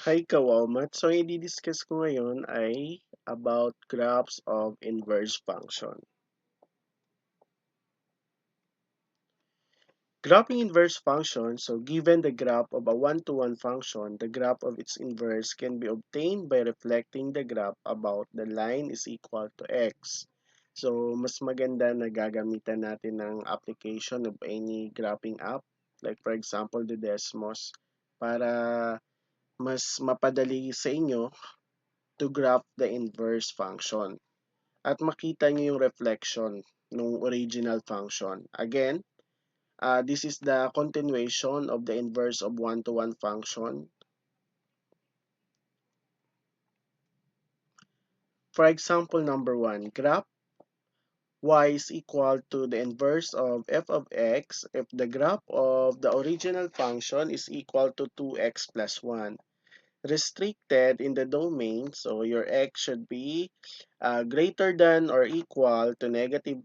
Hi Kawamat. So, ang i-discuss ko ngayon ay about graphs of inverse function. Graphing inverse function, so given the graph of a one-to-one function, the graph of its inverse can be obtained by reflecting the graph about the line is equal to x. So, mas maganda na gagamitan natin ng application of any graphing app, like for example, the Desmos, para mas mapadali sa inyo to graph the inverse function at makita nyo yung reflection ng original function. Again, this is the continuation of the inverse of one-to-one function. For example, number 1, graph y is equal to the inverse of f of x if the graph of the original function is equal to 2x plus 1. Restricted in the domain, so your x should be greater than or equal to -2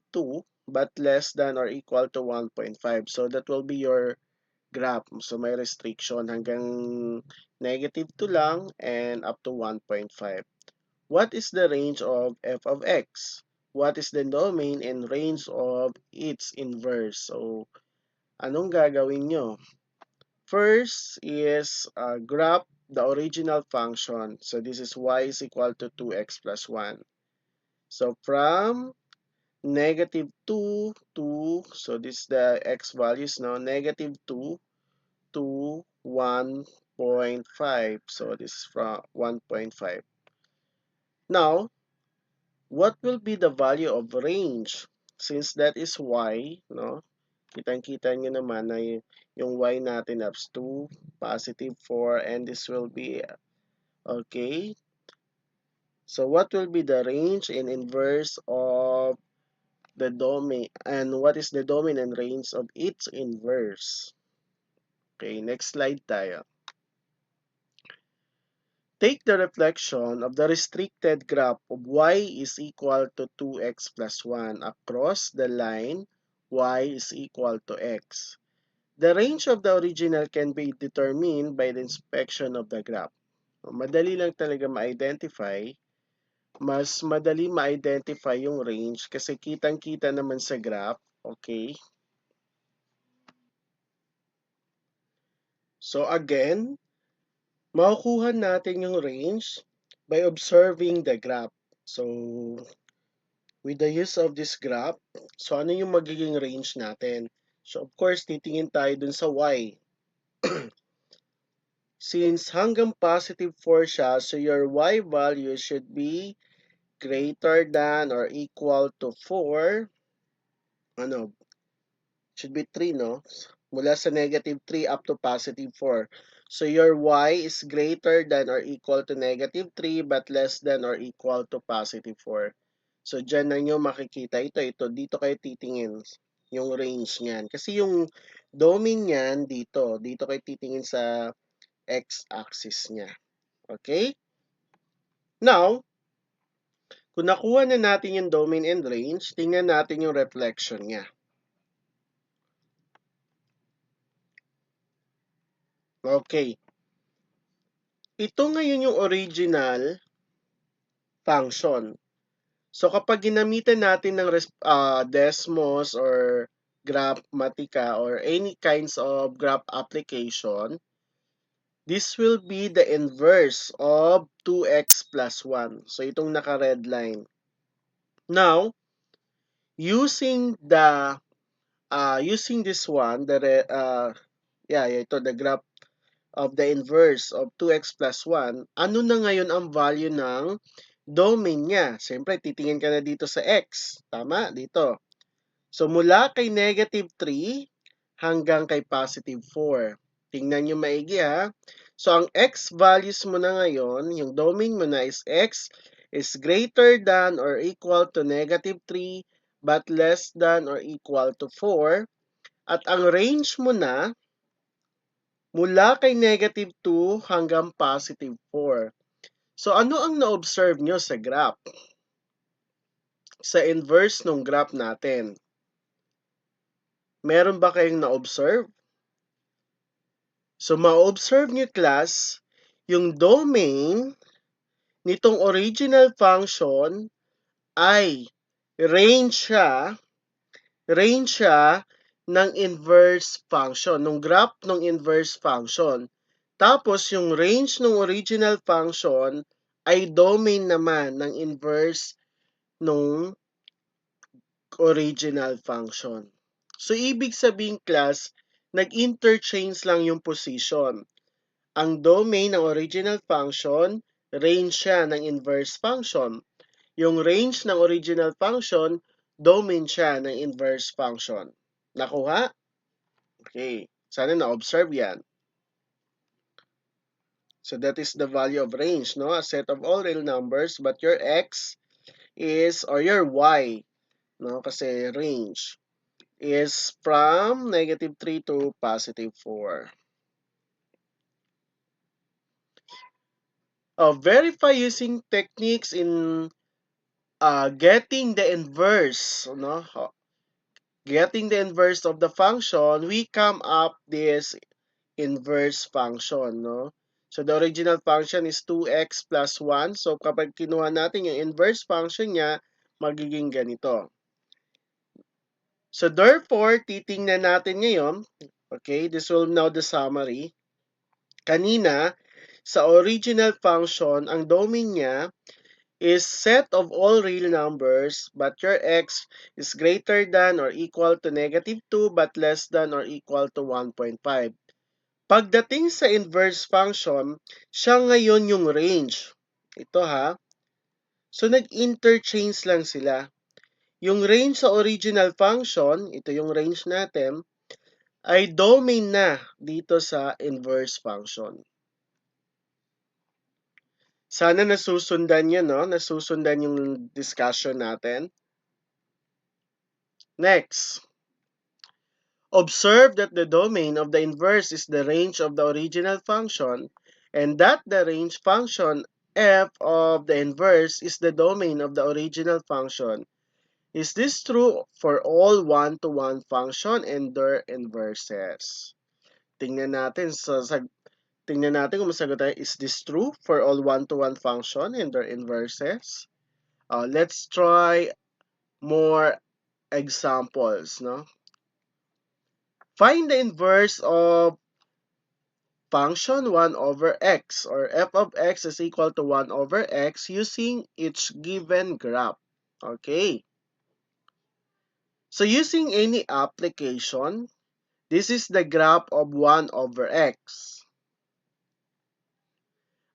but less than or equal to 1.5. So that will be your graph. So may restriction hanggang -2 lang and up to 1.5. What is the range of f of x? What is the domain and range of its inverse? So anong gagawin nyo? First is graph the original function. So this is y is equal to 2x plus 1. So from -2 to, so this is the x values now, -2 to 1.5. So this is from 1.5. Now, what will be the value of range? Since that is y, no? Kitang-kita nyo naman na yung y natin up to +4 and this will be okay. So what will be the range and inverse of the domain, and what is the domain and range of its inverse? Okay, next slide tayo. Take the reflection of the restricted graph of y is equal to 2x plus 1 across the line y is equal to x. The range of the original can be determined by the inspection of the graph. Madali lang talaga ma-identify. Mas madali ma-identify yung range kasi kitang-kita naman sa graph. Okay? So again, makukuha natin yung range by observing the graph. So, with the use of this graph, so ano yung magiging range natin? So, of course, titingin tayo dun sa y. Since hanggang +4 siya, so your y value should be greater than or equal to 4. Ano? Should be 3, no? Mula sa -3 up to +4. So your y is greater than or equal to -3 but less than or equal to +4. So dyan na nyo makikita ito. Dito kayo titingin yung range niyan. Kasi yung domain niyan dito. Dito kayo titingin sa x-axis niya. Okay? Now, kung nakuha na natin yung domain and range, tingnan natin yung reflection niya. Okay. Ito ngayon yung original function. So kapag ginamitan natin ng Desmos or Graphmatica or any kinds of graph application, this will be the inverse of 2x plus 1. So itong naka-red line. Now, using this one, ito the graph of the inverse of 2x plus 1, ano na ngayon ang value ng domain niya? Siyempre, titingin ka na dito sa x. Tama? Dito. So, mula kay -3 hanggang kay +4. Tingnan nyo maigi ha. So, ang x values mo na ngayon, yung domain mo na is x is greater than or equal to -3 but less than or equal to 4. At ang range mo na mula kay -2 hanggang +4. So, ano ang na-observe nyo sa graph? Sa inverse ng graph natin. Meron ba kayong na-observe? So, ma-observe nyo class, yung domain nitong original function ay range siya ng inverse function, ng graph ng inverse function. Tapos, yung range ng original function ay domain naman ng inverse ng original function. So, ibig sabihin class, nag-interchange lang yung position. Ang domain ng original function, range siya ng inverse function. Yung range ng original function, domain siya ng inverse function. Nakuha? Okay. Sana na-observe yan. So that is the value of range, no? A set of all real numbers, but your x is, or your y, no? Kasi range is from -3 to +4. Verify using techniques in getting the inverse, no? Getting the inverse of the function, we come up this inverse function, no? So, the original function is 2x plus 1. So, kapag kinuha natin yung inverse function niya, magiging ganito. So, therefore, titingnan natin ngayon, okay, this will now the summary. Kanina, sa original function, ang domain niya is set of all real numbers, but your x is greater than or equal to -2 but less than or equal to 1.5. Pagdating sa inverse function, siya ngayon yung range. Ito ha. So, nag-interchange lang sila. Yung range sa original function, ito yung range natin, ay domain na dito sa inverse function. Sana nasusundan yun, no? Nasusundan yung discussion natin. Next. Observe that the domain of the inverse is the range of the original function and that the range function f of the inverse is the domain of the original function. Is this true for all one-to-one function and their inverses? Tingnan natin, tingnan natin kung masagot tayo, is this true for all one-to-one function and their inverses? Let's try more examples, no? Find the inverse of function 1 over x, or f of x is equal to 1 over x using each given graph. Okay. So using any application, this is the graph of 1 over x.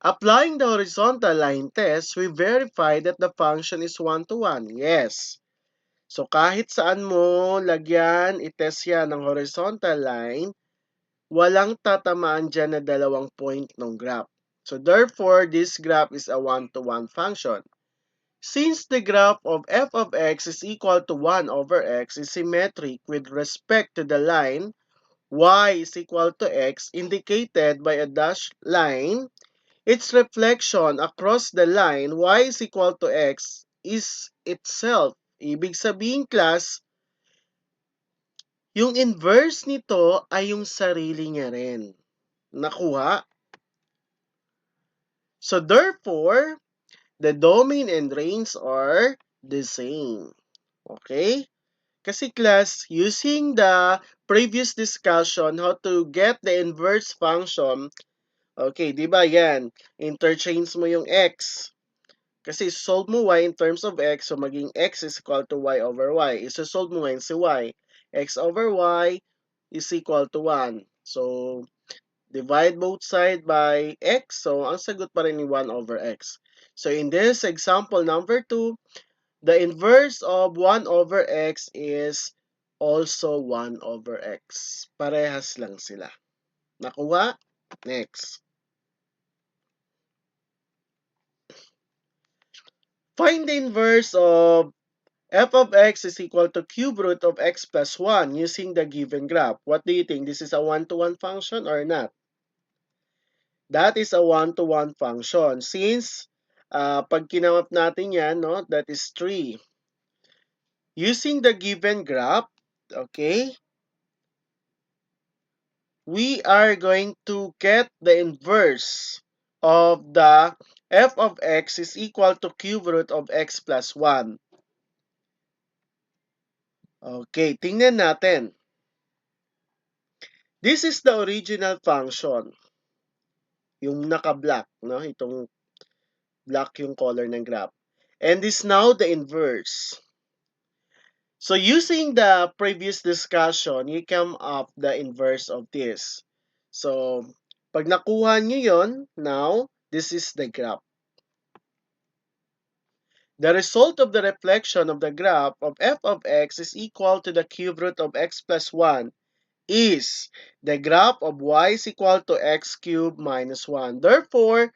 Applying the horizontal line test, we verify that the function is 1 to 1. Yes. So kahit saan mo lagyan, itest yan ng horizontal line, walang tatamaan dyan na dalawang point ng graph. So therefore, this graph is a 1-to-1 function. Since the graph of f of x is equal to 1 over x is symmetric with respect to the line y is equal to x indicated by a dashed line, its reflection across the line y is equal to x is itself. Ibig sabihin, class, yung inverse nito ay yung sarili niya rin. Nakuha? So therefore, the domain and range are the same. Okay? Kasi class, using the previous discussion how to get the inverse function, okay, di ba yan? Interchange mo yung x. Kasi solve mo y in terms of x, so maging x is equal to y over y. Isa-solve mo ngayon si y. X over y is equal to 1. So, divide both sides by x. So, ang sagot pa rin ni 1 over x. So, in this example number 2, the inverse of 1 over x is also 1 over x. Parehas lang sila. Nakuha? Next. Find the inverse of f of x is equal to cube root of x plus 1 using the given graph. What do you think? This is a 1-to-1 function or not? That is a 1-to-1 function. Since pag kinamap natin yan, no, that is 3. Using the given graph, okay, we are going to get the inverse of the f of x is equal to cube root of x plus 1. Okay, tingnan natin. This is the original function. Yung naka-black, no? Itong black yung color ng graph. And this now the inverse. So using the previous discussion, you come up the inverse of this. So, pag nakuha nyo yon, now, this is the graph. The result of the reflection of the graph of f of x is equal to the cube root of x plus 1 is the graph of y is equal to x cubed minus 1. Therefore,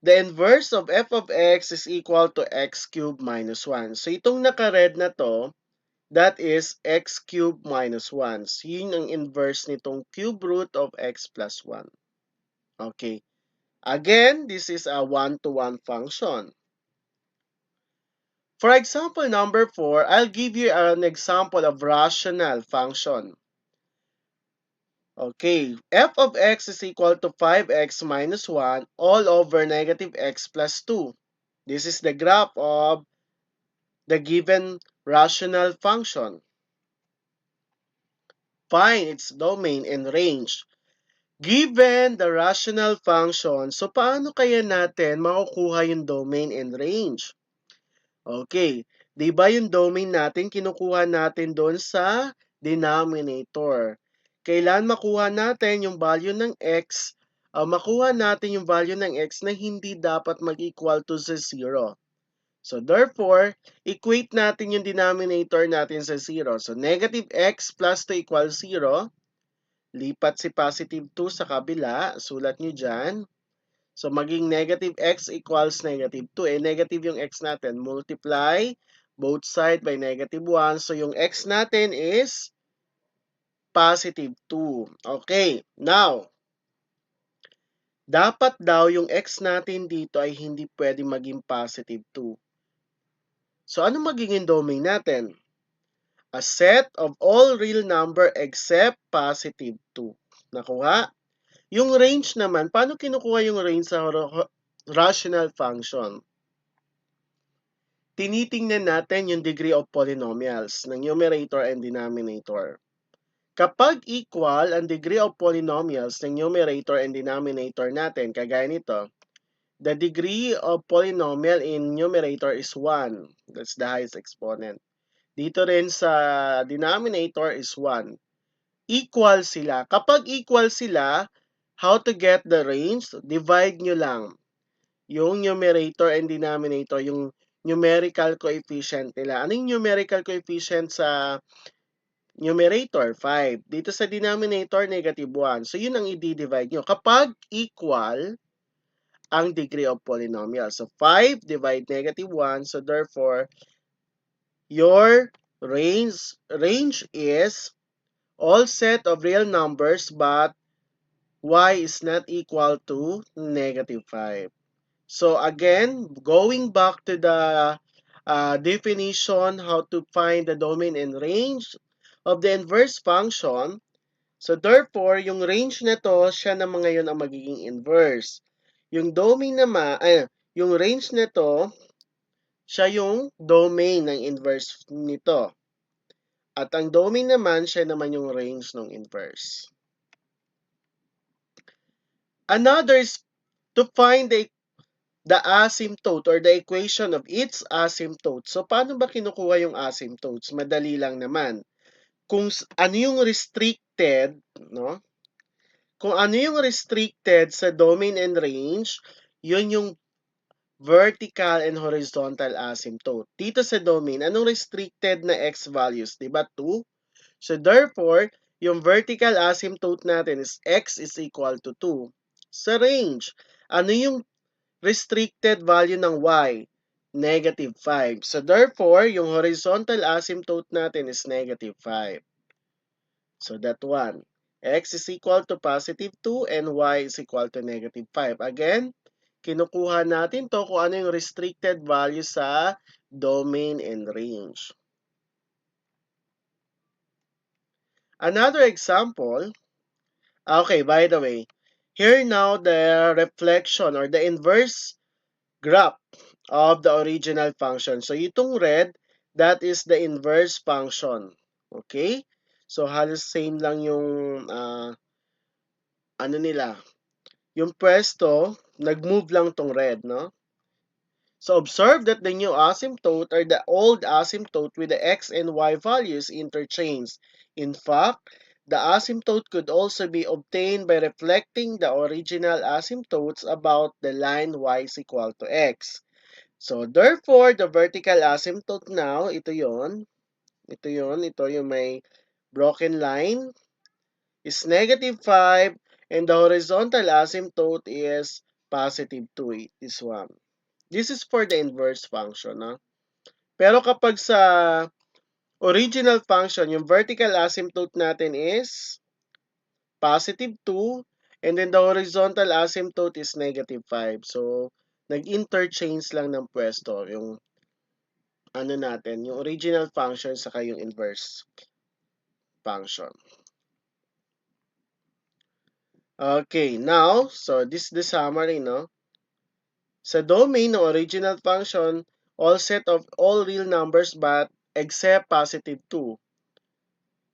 the inverse of f of x is equal to x cubed minus 1. So, itong naka-red na to, that is x cubed minus 1. So, yun ang inverse nitong cube root of x plus 1. Okay. Again, this is a one-to-one function. For example number 4, I'll give you an example of rational function. Okay, f of x is equal to 5x minus 1 all over negative x plus 2. This is the graph of the given rational function. Find its domain and range. Given the rational function, so paano kaya natin makukuha yung domain and range? Okay, di ba yung domain natin kinukuha natin doon sa denominator. Kailan makuha natin yung value ng x? Makuha natin yung value ng x na hindi dapat mag-equal to sa 0. So therefore, equate natin yung denominator natin sa 0. So negative x plus 2 equals 0. Lipat si positive 2 sa kabila. Sulat nyo dyan. So, maging negative x equals negative 2. Eh, negative yung x natin. Multiply both side by negative 1. So, yung x natin is positive 2. Okay. Now, dapat daw yung x natin dito ay hindi pwede maging positive 2. So, ano magiging domain natin? A set of all real number except positive 2. Nakuha? Yung range naman, paano kinukuha yung range sa rational function? Tinitingnan natin yung degree of polynomials ng numerator and denominator. Kapag equal ang degree of polynomials ng numerator and denominator natin, kagaya nito, the degree of polynomial in numerator is 1. That's the highest exponent. Dito rin sa denominator is 1. Equal sila. Kapag equal sila, how to get the range? Divide nyo lang yung numerator and denominator, yung numerical coefficient nila. Ano yung numerical coefficient sa numerator? 5. Dito sa denominator, negative 1. So, yun ang i-divide nyo. Kapag equal ang degree of polynomial. So, 5 divide negative 1. So, therefore, your range is all set of real numbers but y is not equal to negative 5. So again, going back to the definition, how to find the domain and range of the inverse function. So therefore, yung range na to, siya naman ngayon ang magiging inverse. Yung domain naman, yung range na to, siya yung domain ng inverse nito. At ang domain naman, siya naman yung range ng inverse. Another is to find the asymptote or the equation of its asymptote. So, paano ba kinukuha yung asymptotes? Madali lang naman. Kung ano yung restricted, no? Kung ano yung restricted sa domain and range, yun yung vertical and horizontal asymptote. Dito sa domain, anong restricted na x values? Diba 2? So, therefore, yung vertical asymptote natin is x is equal to 2. Sa range, ano yung restricted value ng y? Negative 5. So, therefore, yung horizontal asymptote natin is negative 5. So, that one. X is equal to positive 2 and y is equal to negative 5. Again, kinukuha natin to kung ano yung restricted value sa domain and range. Another example, okay, by the way, Here now the reflection or the inverse graph of the original function. So itong red, that is the inverse function. Okay? So halos same lang yung ano nila. Yung pwesto, nag-move lang tong red, no? So observe that the new asymptote or the old asymptote with the x and y values interchange. In fact, the asymptote could also be obtained by reflecting the original asymptotes about the line y is equal to x. So therefore, the vertical asymptote now, ito yung may broken line is -5 and the horizontal asymptote is +2. This one. This is for the inverse function. No? Pero kapag sa original function, yung vertical asymptote natin is +2 and then the horizontal asymptote is -5. So, nag-interchange lang ng pwesto yung ano natin, yung original function saka yung inverse function. Okay, now, so this is the summary, no? Sa domain ng original function, all set of all real numbers but except +2.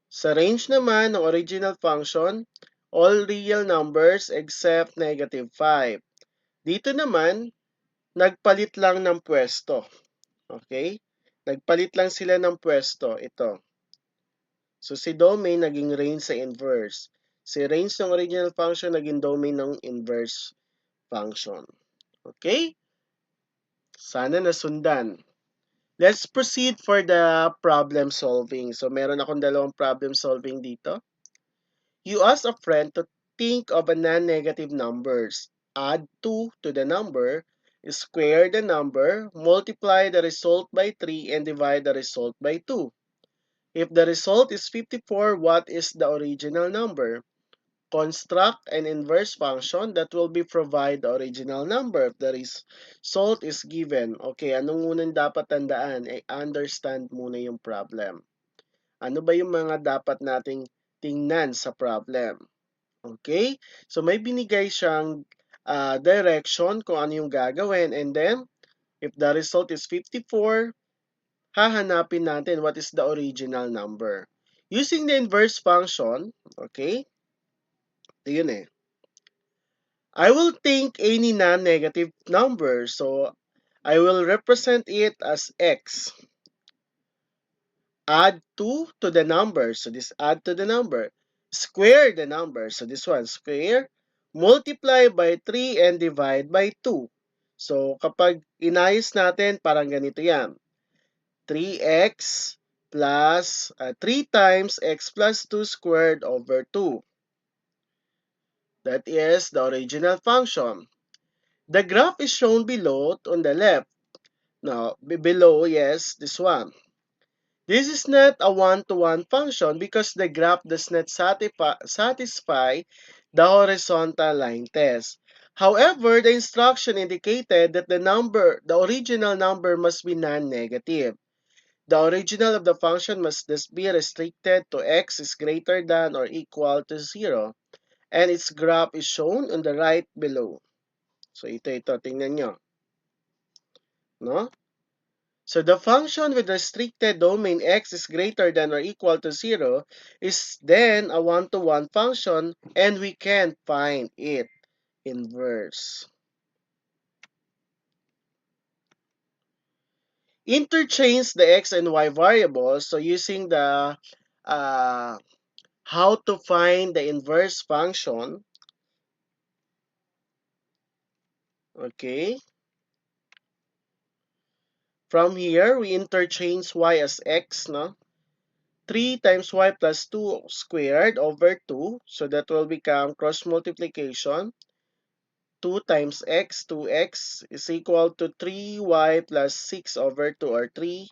Sa range naman ng original function, all real numbers except -5. Dito naman, nagpalit lang ng pwesto. Okay? Nagpalit lang sila ng pwesto. Ito. So, si domain naging range sa inverse. Si range ng original function naging domain ng inverse function. Okay? Sana nasundan. Let's proceed for the problem solving. So, meron akong dalawang problem solving dito. You ask a friend to think of a non-negative numbers. Add 2 to the number, square the number, multiply the result by 3, and divide the result by 2. If the result is 54, what is the original number? Construct an inverse function that will be provide the original number if the result is given. Okay, anong unang dapat tandaan? Understand muna yung problem. Ano ba yung mga dapat nating tingnan sa problem? Okay? So may binigay siyang direction kung ano yung gagawin and then if the result is 54, hahanapin natin what is the original number. Using the inverse function, okay? Ito yun eh. I will take any non-negative number. So, I will represent it as x. Add 2 to the number. So, this add to the number. Square the number. So, this one, square. Multiply by 3 and divide by 2. So, kapag inayos natin, parang ganito yan. 3x plus 3 times x plus 2 squared over 2. That is the original function. The graph is shown below on the left. Now, below, yes, this one. This is not a one-to-one function because the graph does not satisfy the horizontal line test. However, the instruction indicated that the original number must be non-negative. The original of the function must thus be restricted to x is greater than or equal to 0. And its graph is shown on the right below. So, ito, tingnan nyo. No? So the function with restricted domain x is greater than or equal to 0 is then a one-to-one function and we can find it inverse. Interchange the x and y variables. So using the how to find the inverse function. Okay. From here, we interchange y as x, no? 3 times y plus 2 squared over 2. So that will become cross multiplication. 2 times x, 2x is equal to 3y plus 6 over 2 or 3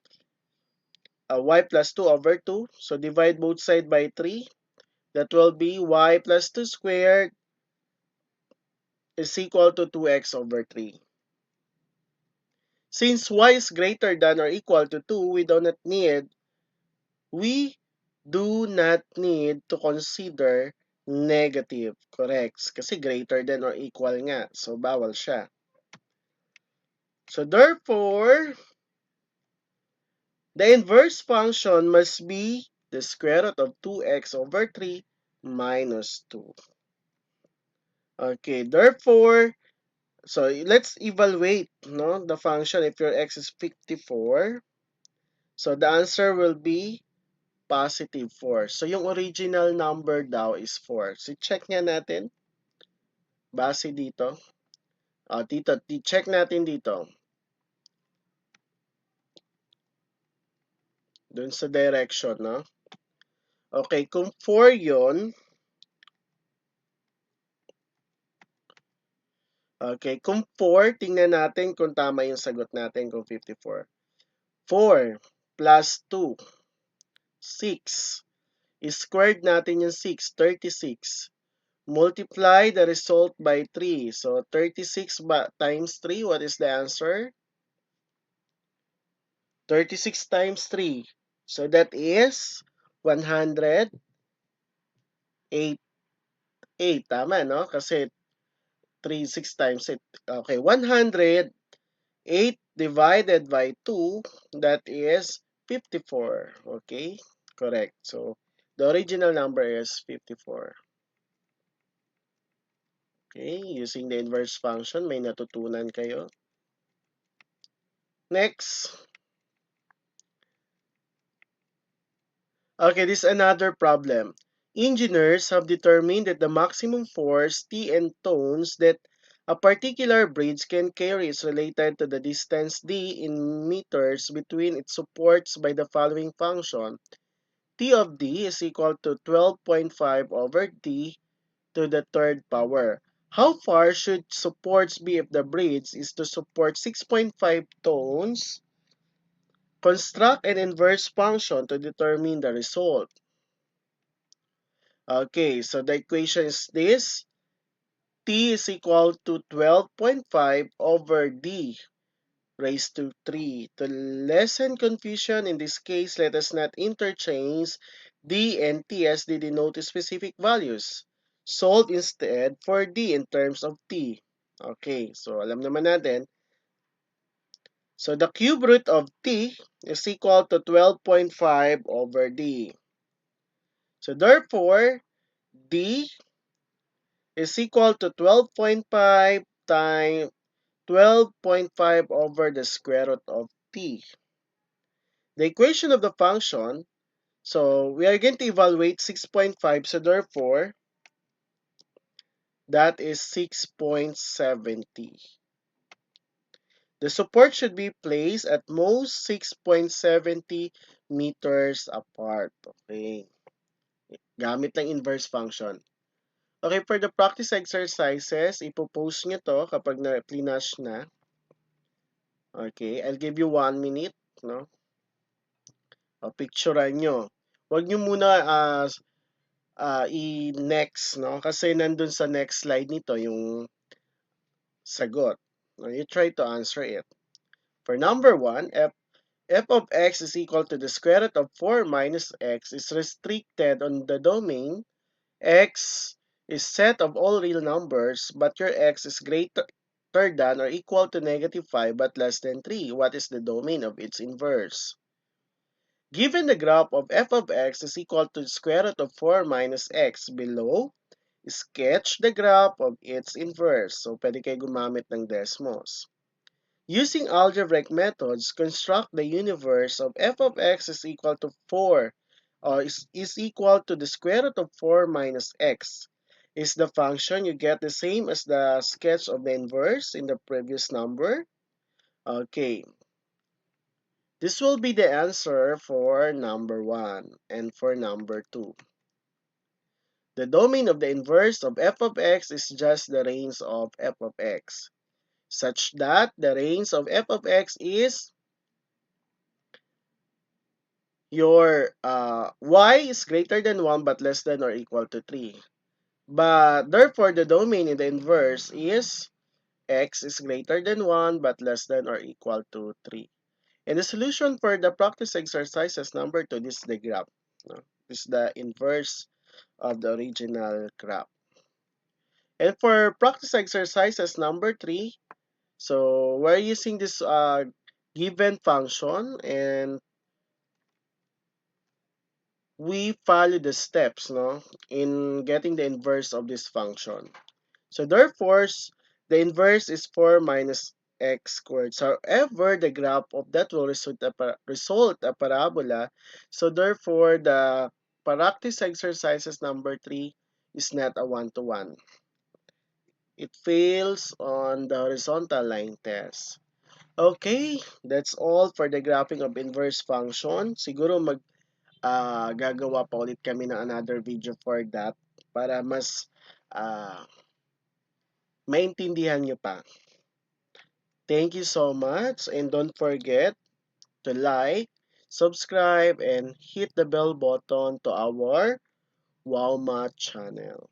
y plus 2 over 2. So divide both sides by 3. That will be y plus 2 squared is equal to 2x over 3. Since y is greater than or equal to 2, we do not need to consider Negative. Correct. Kasi greater than or equal nga. So, bawal siya. So, therefore, the inverse function must be the square root of 2x over 3 minus 2. Okay, therefore, so let's evaluate the function if your x is 54. So, the answer will be positive 4. So, yung original number daw is 4. So, check nga natin. Base dito. Dito, check natin dito. Dun sa direction, no? Okay, kung 4 yon, okay, kung 4, tingnan natin kung tama yung sagot natin kung 54. 4 plus 2, 6. Squared natin yung 6, 36. Multiply the result by 3. So, 36 times 3, what is the answer? 36 times 3. So, that is 108. 8, tama, no? Kasi 3, 6 times 8. Okay, 108 divided by 2, that is 54. Okay, correct. So, the original number is 54. Okay, using the inverse function, may natutunan kayo. Next. Okay, this is another problem. Engineers have determined that the maximum force T and tones that a particular bridge can carry is related to the distance d in meters between its supports by the following function. T of d is equal to 12.5 over d to the third power. How far should supports be if the bridge is to support 6.5 tons? Construct an inverse function to determine the result. Okay, so the equation is this. T is equal to 12.5 over D raised to 3. To lessen confusion in this case, let us not interchange D and T as they denote specific values. Solve instead for D in terms of T. Okay, so alam naman natin. So the cube root of T is equal to 12.5 over D. So therefore, D is equal to 12.5 times 12.5 over the square root of t. The equation of the function, so we are going to evaluate 6.5, so therefore, that is 6.70. The support should be placed at most 6.70 meters apart. Okay. Gamit ng inverse function. Okay, for the practice exercises, ipopost nyo to kapag na-finish na. Okay, I'll give you 1 minute, no? O, picturean nyo. Huwag nyo muna i-next, no? Kasi nandun sa next slide nito yung sagot. No, you try to answer it. For number 1, f of x is equal to the square root of 4 minus x is restricted on the domain. X is set of all real numbers, but your x is greater than or equal to negative 5 but less than 3. What is the domain of its inverse? Given the graph of f of x is equal to the square root of 4 minus x below, sketch the graph of its inverse. So, pwede kayo gumamit ng Desmos. Using algebraic methods, construct the universe of f of x is equal to 4 or is equal to the square root of 4 minus x. Is the function you get the same as the sketch of the inverse in the previous number? Okay. This will be the answer for number 1 and for number 2. The domain of the inverse of f of x is just the range of f of x, such that the range of f of x is your y is greater than 1 but less than or equal to 3. But therefore, the domain in the inverse is x is greater than 1 but less than or equal to 3. And the solution for the practice exercises number 2, this is the graph. No? This is the inverse of the original graph. And for practice exercises number 3, so we're using this given function and we follow the steps no, in getting the inverse of this function. So therefore, the inverse is 4 minus x squared. So however, the graph of that will result a parabola. So therefore, the practice exercises number 3 is not a one-to-one. It fails on the horizontal line test. Okay, that's all for the graphing of inverse function. Siguro gagawa pa ulit kami ng another video for that para mas ah, maintindihan nyo pa. Thank you so much and don't forget to like, subscribe, and hit the bell button to our Wow Math channel.